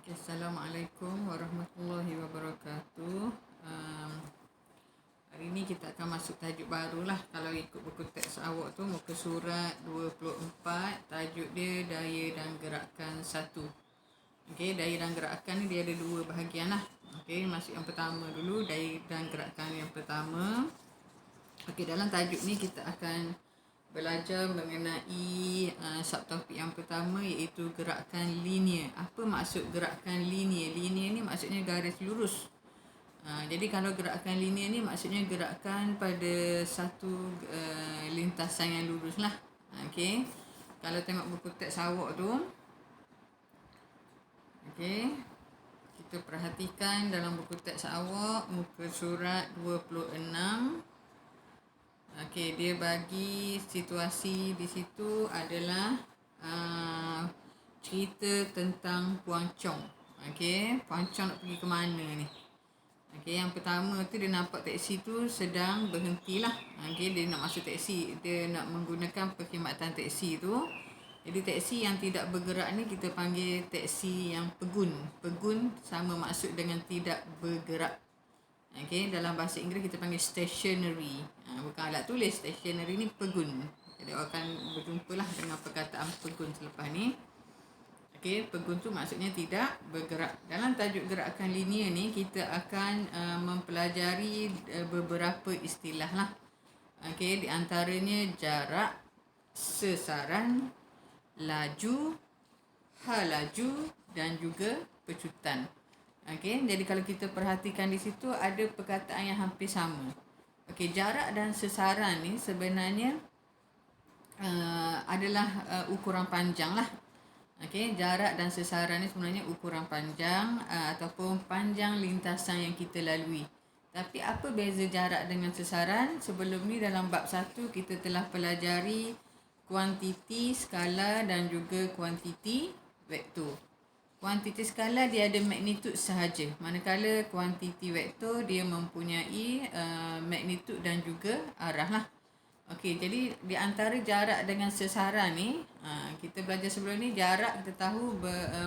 Assalamualaikum warahmatullahi wabarakatuh. Um, Hari ni kita akan masuk tajuk baru lah. Kalau ikut buku teks awak tu, muka surat 24, tajuk dia daya dan gerakan 1. Okey, daya dan gerakan ni dia ada dua bahagian lah. Okey, masuk yang pertama dulu, daya dan gerakan yang pertama. Okey, dalam tajuk ni kita akan belajar mengenai subtopik yang pertama, iaitu gerakan linear. Apa maksud gerakan linear? Linear ni maksudnya garis lurus. Jadi kalau gerakan linear ni maksudnya gerakan pada satu lintasan yang lurus lah. Okey. Kalau tengok buku teks awak tu, okey, kita perhatikan dalam buku teks awak muka surat 26. Okey, dia bagi situasi di situ adalah cerita tentang Puan Chong. Okey, Puan Chong nak pergi ke mana ni? Okey, yang pertama tu dia nampak teksi tu sedang berhentilah. Okey, dia nak masuk teksi, dia nak menggunakan perkhidmatan teksi tu. Jadi teksi yang tidak bergerak ni kita panggil teksi yang pegun. Pegun sama maksud dengan tidak bergerak. Okey, dalam bahasa Inggeris kita panggil stationary. Bukan alat tulis, stationary ni pegun. Jadi awak akan berjumpalah dengan perkataan pegun selepas ni. Okey, pegun tu maksudnya tidak bergerak. Dalam tajuk gerakan linear ni kita akan mempelajari beberapa istilah lah. Okey, di antaranya jarak, sesaran, laju, halaju dan juga pecutan. Okey, jadi kalau kita perhatikan di situ ada perkataan yang hampir sama. Okey, jarak dan sesaran ni sebenarnya adalah ukuran panjang lah. Okey, jarak dan sesaran ni sebenarnya ukuran panjang ataupun panjang lintasan yang kita lalui. Tapi apa beza jarak dengan sesaran? Sebelum ni dalam bab 1 kita telah pelajari kuantiti, skala dan juga kuantiti vektor. Kuantiti skala dia ada magnitud sahaja, manakala kuantiti vektor dia mempunyai magnitud dan juga arah lah. Okey, jadi di antara jarak dengan sesaran ni, kita belajar sebelum ni jarak kita tahu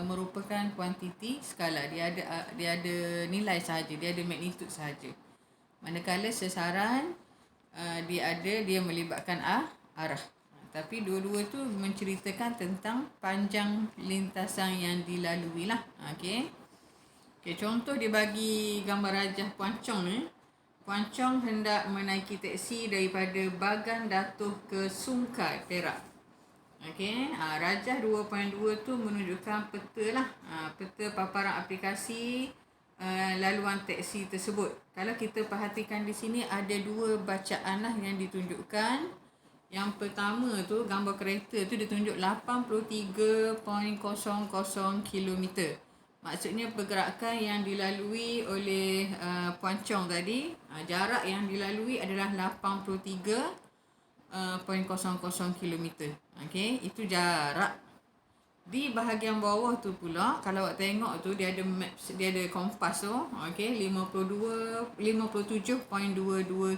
merupakan kuantiti skala, dia ada nilai sahaja, dia ada magnitud sahaja. Manakala sesaran dia melibatkan arah. Tapi dua-dua tu menceritakan tentang panjang lintasan yang dilalui lah. Okey. Okey, contoh dia bagi gambar rajah Puan Chong ni. Puan Chong hendak menaiki teksi daripada Bagan Datuh ke Sungkai, Perak. Okey, rajah 2.2 tu menunjukkan peta lah. Peta paparan aplikasi laluan teksi tersebut. Kalau kita perhatikan di sini ada dua bacaan lah yang ditunjukkan. Yang pertama tu gambar kereta tu ditunjuk 83.00 km. Maksudnya pergerakan yang dilalui oleh Puan Chong tadi, jarak yang dilalui adalah 83.00 km. Okey, itu jarak. Di bahagian bawah tu pula kalau awak tengok tu dia ada maps, dia ada kompas tu. Okey, 57.22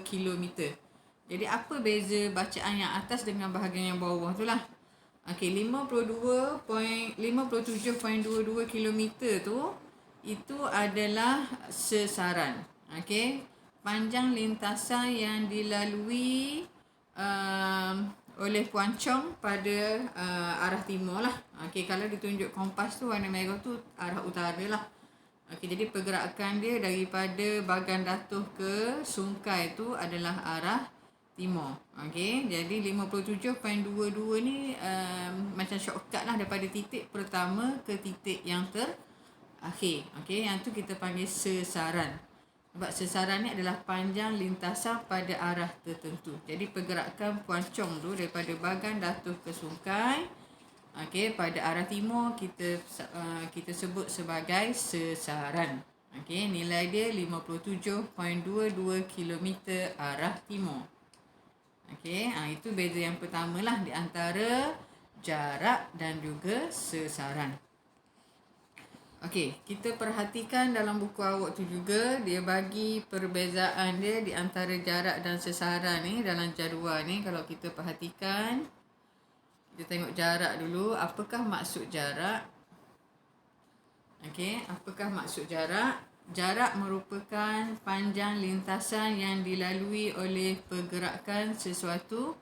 km. Jadi apa beza bacaan yang atas dengan bahagian yang bawah tu lah. Okey, 57.22 km tu itu adalah sesaran. Okey, panjang lintasan yang dilalui oleh Puan Chong pada arah timur lah. Okey, kalau ditunjuk kompas tu warna merah tu arah utara lah. Okey, jadi pergerakan dia daripada Bagan Datuh ke Sungkai tu adalah arah timur. Okey, jadi 57.22 ni macam shortcut lah daripada titik pertama ke titik yang terakhir. Okey, yang tu kita panggil sesaran. Sebab sesaran ni adalah panjang lintasan pada arah tertentu. Jadi pergerakan Puan Chong tu daripada Bagan Datuh ke Sungkai, okey, pada arah timur kita sebut sebagai sesaran. Okey, nilai dia 57.22 km arah timur. Okey, itu beza yang pertama lah di antara jarak dan juga sesaran. Okey, kita perhatikan dalam buku awak tu juga dia bagi perbezaan dia di antara jarak dan sesaran ni dalam jadual ni. Kalau kita perhatikan, kita tengok jarak dulu. Apakah maksud jarak? Okey, apakah maksud jarak? Jarak merupakan panjang lintasan yang dilalui oleh pergerakan sesuatu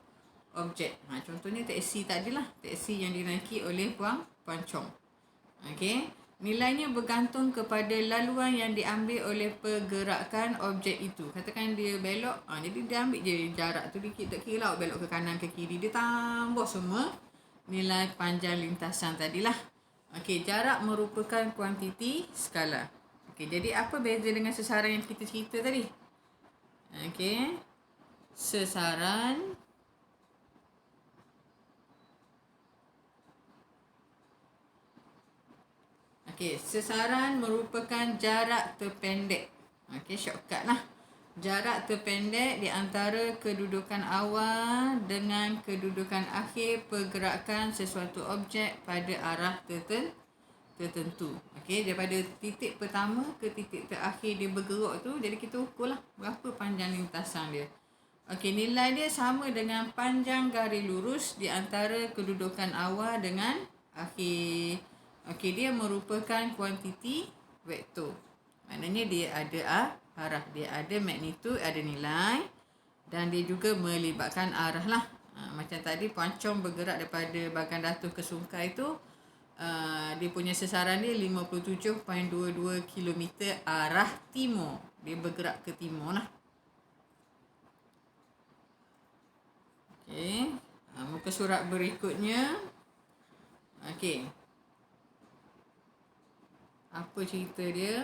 objek. Contohnya teksi tadilah, teksi yang dinaiki oleh Puan Chong. Okey, nilainya bergantung kepada laluan yang diambil oleh pergerakan objek itu. Katakan dia belok, jadi dia ambil je jarak tu, dia tak kira lah belok ke kanan ke kiri, dia tambah semua nilai panjang lintasan tadilah. Okey, jarak merupakan kuantiti skala. Okey, jadi apa beza dengan sesaran yang kita cerita tadi? Okey, sesaran sesaran merupakan jarak terpendek. Okey, shortcut lah. Jarak terpendek di antara kedudukan awal dengan kedudukan akhir pergerakan sesuatu objek pada arah tertentu. Okey, daripada titik pertama ke titik terakhir dia bergerak tu, jadi kita ukurlah berapa panjang lintasan dia. Okey, nilai dia sama dengan panjang garis lurus di antara kedudukan awal dengan akhir. Okey, dia merupakan kuantiti vektor. Maknanya dia ada arah, dia ada magnitude, ada nilai, dan dia juga melibatkan arah lah. Macam tadi Puan Chong bergerak daripada Bagan Datuh ke Sungkai tu, dia punya sesaran dia 57.22 km arah timur. Dia bergerak ke timur lah. Okey, muka surat berikutnya. Okey, apa cerita dia?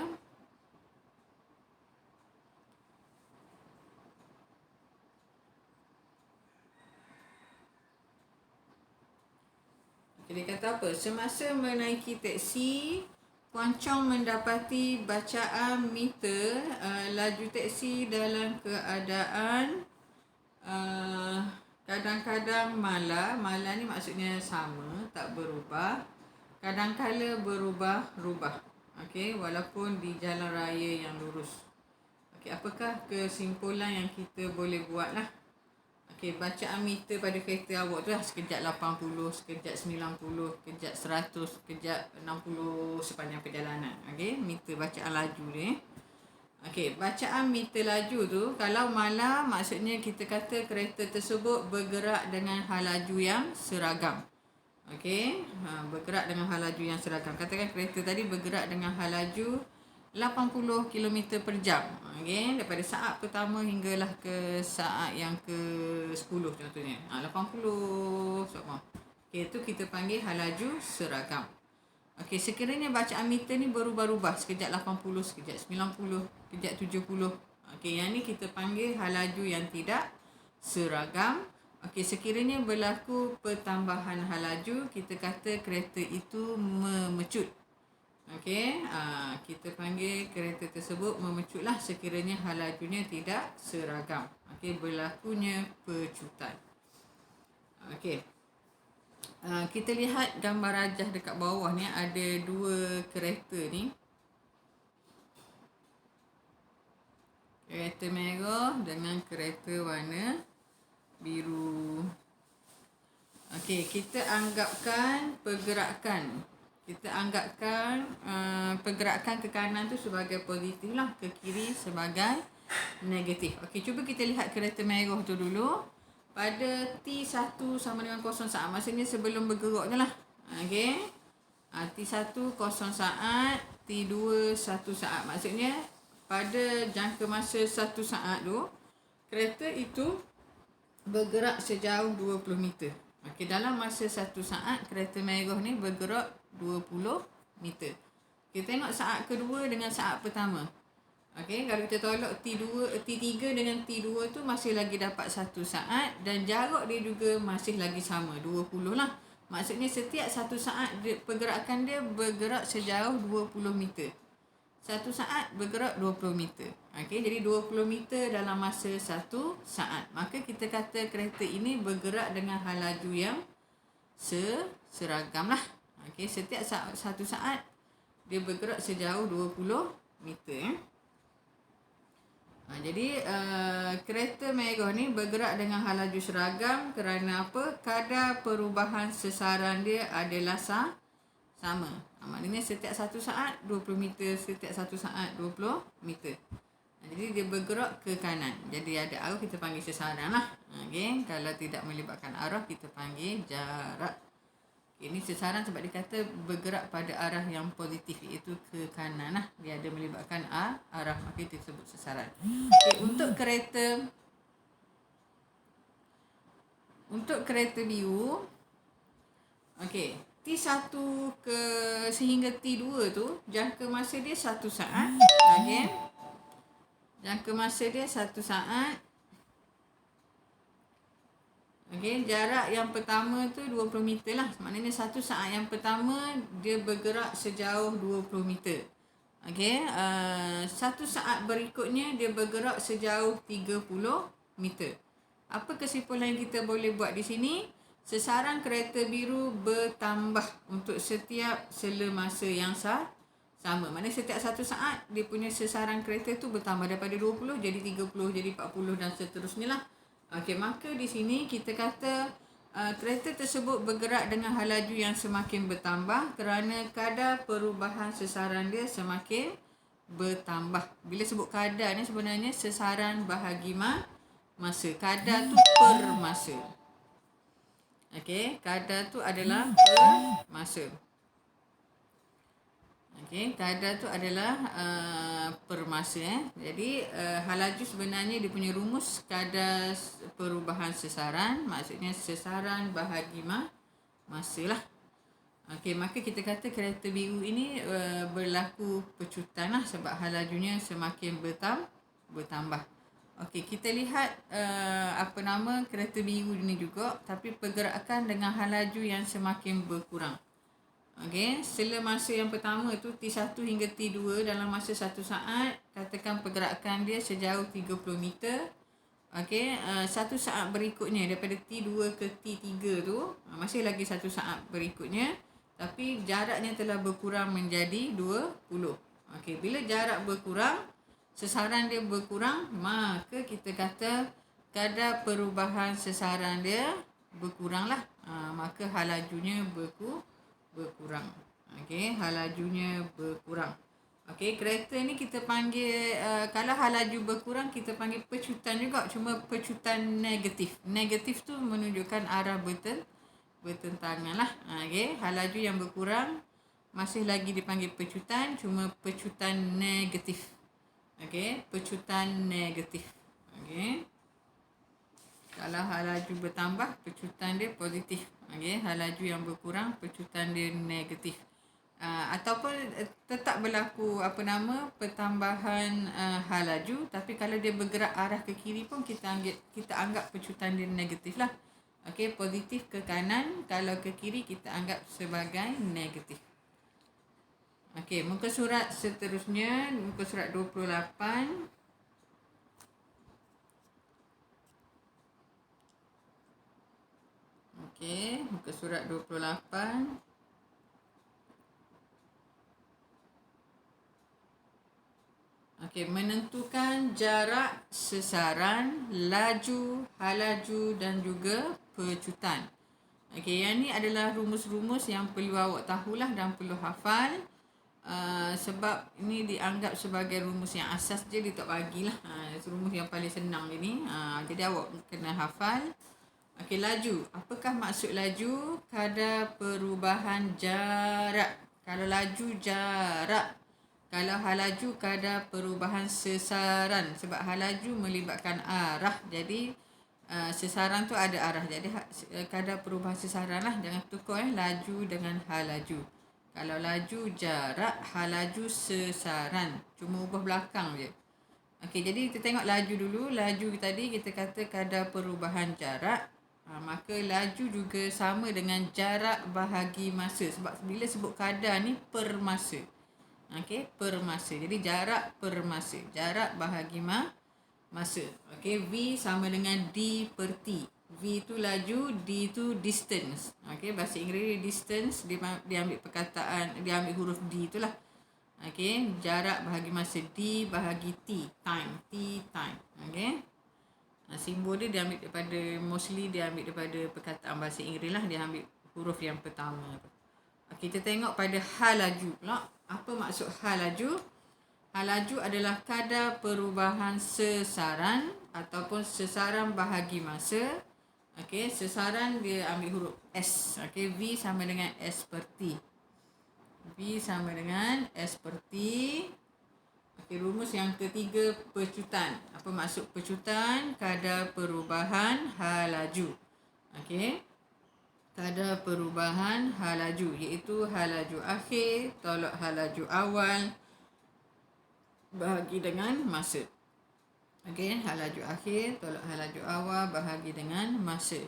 Dia kata apa? Semasa menaiki teksi, Puan Chong mendapati bacaan meter laju teksi dalam keadaan kadang-kadang mala ni maksudnya sama, tak berubah. Kadang-kala berubah-rubah. Okey, walaupun di jalan raya yang lurus. Okey, apakah kesimpulan yang kita boleh buat lah? Okey, bacaan meter pada kereta awak tu lah sekejap 80, sekejap 90, sekejap 100, sekejap 60 sepanjang perjalanan. Okey, meter bacaan laju dia. Okey, bacaan meter laju tu kalau malam maksudnya kita kata kereta tersebut bergerak dengan hal laju yang seragam. Okey, bergerak dengan hal laju yang seragam. Katakan kereta tadi bergerak dengan hal laju 80 km per jam. Okey, daripada saat pertama hinggalah ke saat yang ke-10 contohnya. 80 sama. Okey, itu kita panggil hal laju seragam. Okey, sekiranya bacaan meter ni berubah-ubah, sekejap 80, sekejap 90, sekejap 70. Okey, yang ni kita panggil hal laju yang tidak seragam. Okey, sekiranya berlaku pertambahan hal laju, kita kata kereta itu memecut. Okey, kita panggil kereta tersebut memecutlah sekiranya hal lajunya tidak seragam. Okey, berlakunya pecutan. Okey. Kita lihat gambar rajah dekat bawah ni, ada dua kereta ni. Kereta merah dengan kereta warna biru. Okey, kita anggapkan pergerakan ke kanan tu sebagai positif lah, ke kiri sebagai negatif. Okey, cuba kita lihat kereta merah tu dulu. Pada T1 sama dengan 0 saat, maksudnya sebelum bergerak je lah. Okey, T1 0 saat, T2 1 saat. Maksudnya pada jangka masa 1 saat tu, kereta itu bergerak sejauh 20 meter. Okey, dalam masa 1 saat kereta merah ni bergerak 20 meter. Kita tengok saat kedua dengan saat pertama. Okey, kalau kita tolak T3 dengan T2 tu masih lagi dapat 1 saat, dan jarak dia juga masih lagi sama, 20 lah. Maksudnya setiap 1 saat pergerakan dia bergerak sejauh 20 meter. 1 saat bergerak 20 meter. Okey, jadi 20 meter dalam masa 1 saat. Maka kita kata kereta ini bergerak dengan hal laju yang seragam lah. Okey, setiap 1 saat dia bergerak sejauh 20 meter. Jadi kereta merah ni bergerak dengan hal laju seragam kerana apa? Kadar perubahan sesaran dia adalah sama. Maknanya setiap 1 saat 20 meter, setiap 1 saat 20 meter. Jadi dia bergerak ke kanan. Jadi ada arah kita panggil sesaran lah. Okay. Kalau tidak melibatkan arah kita panggil jarak. Ini sesaran sebab dia kata bergerak pada arah yang positif, iaitu ke kanan lah. Dia ada melibatkan arah, maka itu disebut sesaran. Okay. Untuk kereta biru, okey, T1 ke sehingga T2 tu jangka masa dia 1 saat. Okey. Jangka masa dia 1 saat. Okey, jarak yang pertama tu 20 meter lah. Maknanya 1 saat yang pertama dia bergerak sejauh 20 meter. Okey, 1 saat berikutnya dia bergerak sejauh 30 meter. Apa kesimpulan yang kita boleh buat di sini? Sesaran kereta biru bertambah untuk setiap sela masa yang sama. Maknanya setiap 1 saat dia punya sesaran kereta tu bertambah daripada 20 jadi 30, jadi 40 dan seterusnya lah. Okey, maka di sini kita kata kereta tersebut bergerak dengan hal laju yang semakin bertambah kerana kadar perubahan sesaran dia semakin bertambah. Bila sebut kadar ni sebenarnya sesaran bahagi masa. Kadar tu per masa. Okey, kadar tu adalah per masa. Okey, kadar tu adalah per masa. Jadi hal laju sebenarnya dia punya rumus kadar perubahan sesaran, maksudnya sesaran bahagi masa lah. Okey, maka kita kata kereta biru ini berlaku pecutan lah sebab hal lajunya semakin bertambah. Okey, kita lihat kereta biru ini juga, tapi pergerakan dengan hal laju yang semakin berkurang. Okey, sela masa yang pertama itu T1 hingga T2 dalam masa 1 saat, katakan pergerakan dia sejauh 30 meter. Okey, 1 saat berikutnya daripada T2 ke T3 tu, masih lagi 1 saat berikutnya, tapi jaraknya telah berkurang menjadi 20. Okey, bila jarak berkurang, sesaran dia berkurang, maka kita kata kadar perubahan sesaran dia berkuranglah. Maka hal lajunya berkurang. Okey, hal lajunya berkurang. Okey, kereta ni kita panggil kalau hal laju berkurang kita panggil pecutan juga, cuma pecutan negatif. Negatif tu menunjukkan arah bertentangan lah. Okey, hal laju yang berkurang masih lagi dipanggil pecutan, cuma pecutan negatif. Okey, pecutan negatif. Okey. Kalau hal laju bertambah, pecutan dia positif. Okey, hal laju yang berkurang, pecutan dia negatif. Ataupun tetap berlaku pertambahan hal laju, tapi kalau dia bergerak arah ke kiri pun kita anggap pecutan dia negatif lah. Okey, positif ke kanan, kalau ke kiri kita anggap sebagai negatif. Okey, muka surat seterusnya, muka surat 28. Okey, muka surat 28. Okey, menentukan jarak sesaran, laju, hal laju dan juga pecutan. Okey, yang ni adalah rumus-rumus yang perlu awak tahulah dan perlu hafal. Sebab ini dianggap sebagai rumus yang asas je, dia tak bagilah. Rumus yang paling senang je ni. Jadi awak kena hafal. Okey, laju. Apakah maksud laju? Kadar perubahan jarak. Kalau laju jarak. Kalau hal laju kadar perubahan sesaran. Sebab hal laju melibatkan arah. Jadi sesaran tu ada arah. Jadi kadar perubahan sesaran lah. Jangan tukar laju dengan hal laju. Kalau laju jarak, hal laju sesaran. Cuma ubah belakang je. Okey, jadi kita tengok laju dulu. Laju tadi kita kata kadar perubahan jarak. Maka laju juga sama dengan jarak bahagi masa. Sebab bila sebut kadar ni per masa. Okey, per masa. Jadi jarak per masa. Jarak bahagi masa. Okey, V sama dengan D per T. V tu laju, D tu distance. Okey, bahasa Inggeris distance dia ambil perkataan, dia ambil huruf D itulah. Okey, jarak bahagi masa, D bahagi T, time, T time. Okey. Simbol dia ambil daripada, mostly dia ambil daripada perkataan bahasa Inggeris lah, dia ambil huruf yang pertama tu. Kita tengok pada hal laju pula. Apa maksud hal laju? Hal laju adalah kadar perubahan sesaran ataupun sesaran bahagi masa. Okey, sesaran dia ambil huruf S. Okey, V sama dengan S per T. V sama dengan S per T. Okey, rumus yang ketiga, pecutan. Apa maksud pecutan? Kadar perubahan hal laju. Okey. Kadar perubahan hal laju, iaitu hal laju akhir tolak hal laju awal bahagi dengan masa. Okey, hal laju akhir tolak hal laju awal bahagi dengan masa.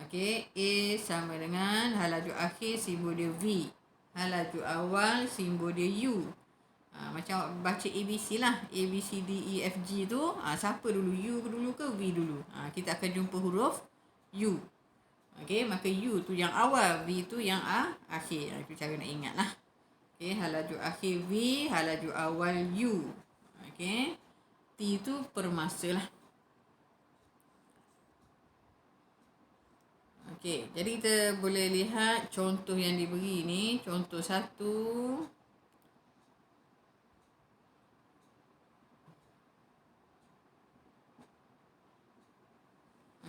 Okey, A sama dengan hal laju akhir simbol dia V. Hal laju awal simbol dia U. Macam baca ABC lah. A, B, C, D, E, F, G tu. Siapa dulu? U dulu ke V dulu? Kita akan jumpa huruf U. Okey, maka U tu yang awal, V tu yang akhir. Itu cara nak ingat lah. Okey, hal laju akhir V, hal laju awal U. Okey, T tu permasa lah. Okey, jadi kita boleh lihat contoh yang diberi ni. Contoh 1.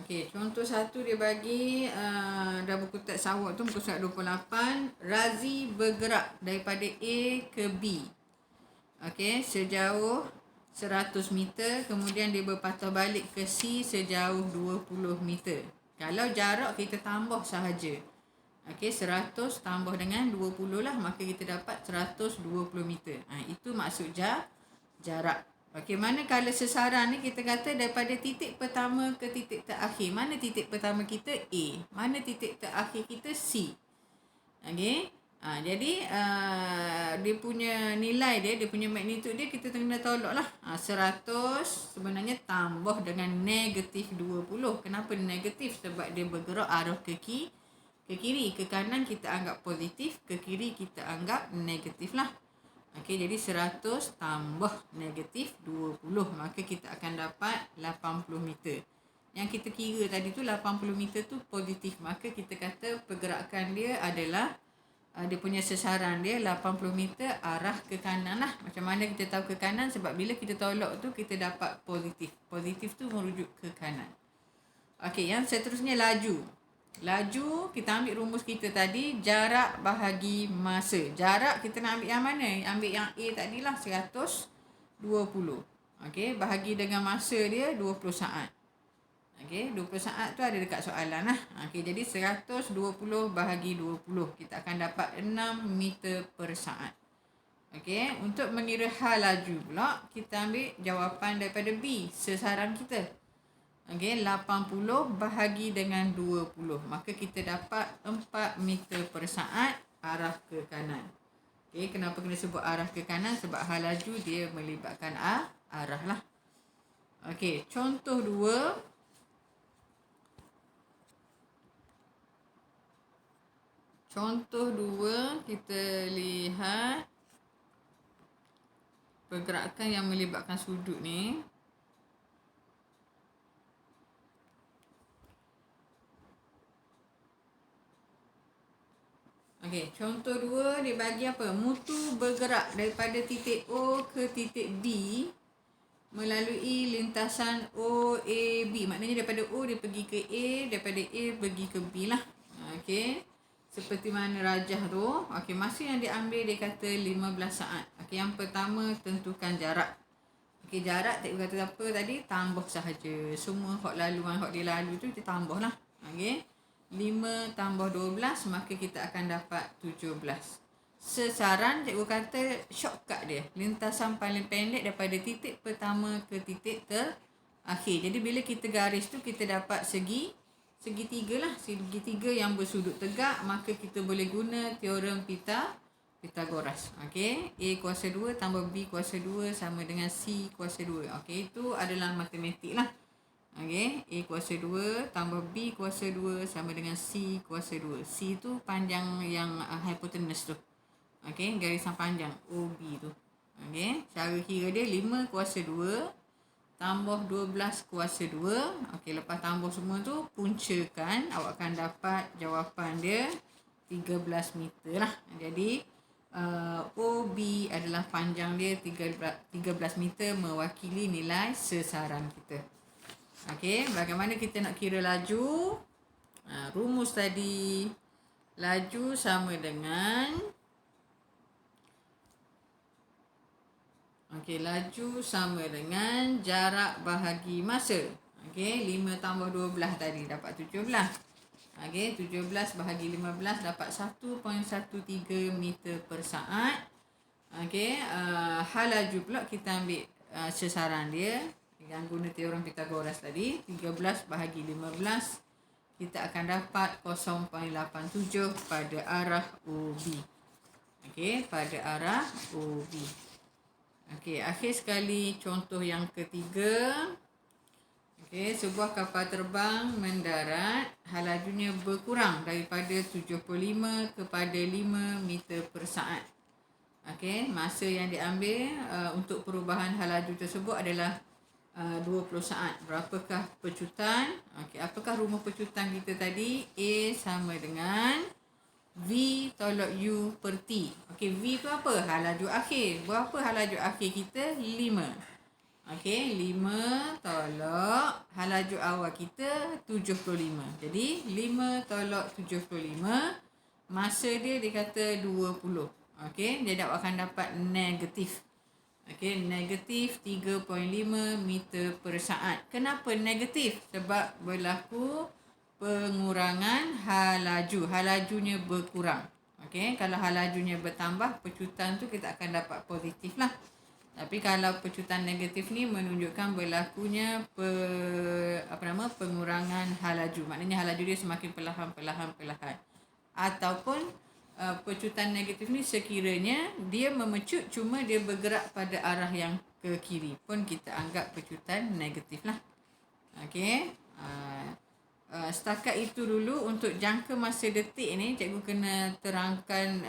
Okey, contoh 1 dia bagi dah buku teks awak tu muka surat 28. Razi bergerak daripada A ke B. Okey, sejauh 100 meter, kemudian dia berpatah balik ke C sejauh 20 meter. Kalau jarak kita tambah sahaja. Okey, 100 tambah dengan 20 lah, maka kita dapat 120 meter. Itu maksud jarak. Okey, manakala sesaran ni kita kata daripada titik pertama ke titik terakhir. Mana titik pertama kita? A. Mana titik terakhir kita? C. Okey. Jadi dia punya nilai dia punya magnitud dia kita kena tolak lah. 100 sebenarnya tambah dengan negatif 20. Kenapa negatif? Sebab dia bergerak arah ke kiri. Ke kanan kita anggap positif, ke kiri kita anggap negatif lah. Okey, jadi 100 tambah negatif 20. Maka kita akan dapat 80 meter. Yang kita kira tadi tu 80 meter tu positif. Maka kita kata pergerakan dia adalah dia punya sesaran dia 80 meter arah ke kanan lah. Macam mana kita tahu ke kanan? Sebab bila kita tolak tu kita dapat positif. Positif tu merujuk ke kanan. Okey, yang seterusnya laju. Laju, kita ambil rumus kita tadi, jarak bahagi masa. Jarak kita nak ambil yang mana? Ambil yang A tadilah, 120. Okey, bahagi dengan masa dia 20 saat. Okey, 20 saat tu ada dekat soalan lah. Okey, jadi 120 bahagi 20. Kita akan dapat 6 meter per saat. Okey, untuk mengira hal laju pula, kita ambil jawapan daripada B, sesaran kita. Okey, 80 bahagi dengan 20. Maka kita dapat 4 meter per saat arah ke kanan. Okey, kenapa kena sebut arah ke kanan? Sebab hal laju dia melibatkan arah lah. Okey, contoh 2. Contoh 2, kita lihat pergerakan yang melibatkan sudut ni. Okey, contoh 2 dia bagi apa? Mutu bergerak daripada titik O ke titik D melalui lintasan OAB. Maknanya daripada O dia pergi ke A, daripada A pergi ke B lah. Okey. Seperti mana rajah tu. Okey, masa yang diambil dia kata 15 saat. Okey, yang pertama tentukan jarak. Okey, jarak cikgu kata apa tadi? Tambah sahaja. Semua hak laluan hak dia lalu tu kita tambah lah. Okey. 5 tambah 12, maka kita akan dapat 17. Sesaran, cikgu kata shortcut dia. Lintasan paling pendek daripada titik pertama ke titik terakhir. Jadi bila kita garis tu, kita dapat segitiga lah. Segitiga yang bersudut tegak, maka kita boleh guna teorem Pythagoras. Okey, A kuasa 2 tambah B kuasa 2 sama dengan C kuasa 2. Okey, itu adalah matematik lah. Okey, A kuasa 2 tambah B kuasa 2 sama dengan C kuasa 2. C tu panjang yang hypotenuse tu. Okey, garisan panjang OB tu. Okey, cara kira dia 5 kuasa 2 tambah 12 kuasa 2. Okey, lepas tambah semua tu puncakan, awak akan dapat jawapan dia 13 meter lah. Jadi OB adalah panjang dia 13 meter, mewakili nilai sesaran kita. Okey, bagaimana kita nak kira laju? Rumus tadi, laju sama dengan laju sama dengan jarak bahagi masa. 5 tambah 12 tadi dapat 17. 17 bahagi 15 dapat 1.13 meter per saat. Hal laju pula kita ambil sesaran dia yang guna teorem Pythagoras tadi. 13 bahagi 15 kita akan dapat 0.87 pada arah OB. Pada arah OB. Akhir sekali contoh yang ketiga. Sebuah kapal terbang mendarat, hal lajunya berkurang daripada 75 kepada 5 meter per saat. Masa yang diambil untuk perubahan hal laju tersebut adalah 20 saat. Berapakah pecutan? Apakah rumus pecutan kita tadi? A sama dengan V tolak U per T. V tu apa? Hal laju akhir. Berapa hal laju akhir kita? 5. 5 tolak hal laju awal kita 75. Jadi 5 tolak 75, masa dia kata 20. Dia akan dapat negatif. Negatif 3.5 meter per saat. Kenapa negatif? Sebab berlaku pengurangan hal laju. Hal lajunya berkurang. Kalau hal lajunya bertambah, pecutan tu kita akan dapat positif lah. Tapi kalau pecutan negatif ni menunjukkan berlakunya pengurangan hal laju. Maknanya hal laju dia semakin perlahan. Ataupun pecutan negatif ni sekiranya dia memecut, cuma dia bergerak pada arah yang ke kiri, pun kita anggap pecutan negatif lah. Setakat itu dulu untuk jangka masa detik ni, cikgu kena terangkan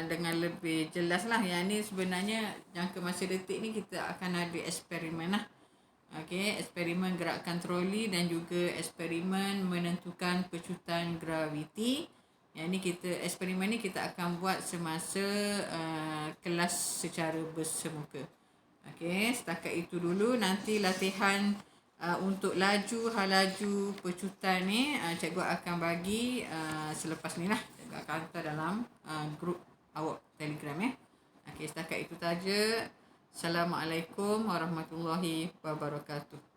dengan lebih jelas lah. Yang ni sebenarnya jangka masa detik ni kita akan ada eksperimen lah. Eksperimen gerakkan troli dan juga eksperimen menentukan pecutan graviti. Yang ni eksperimen ni kita akan buat semasa kelas secara bersemuka. Setakat itu dulu. Nanti latihan untuk laju, hal laju, pecutan ni cikgu akan bagi selepas ni lah. Cikgu akan hantar dalam grup awak Telegram ya. Setakat itu saja. Assalamualaikum warahmatullahi wabarakatuh.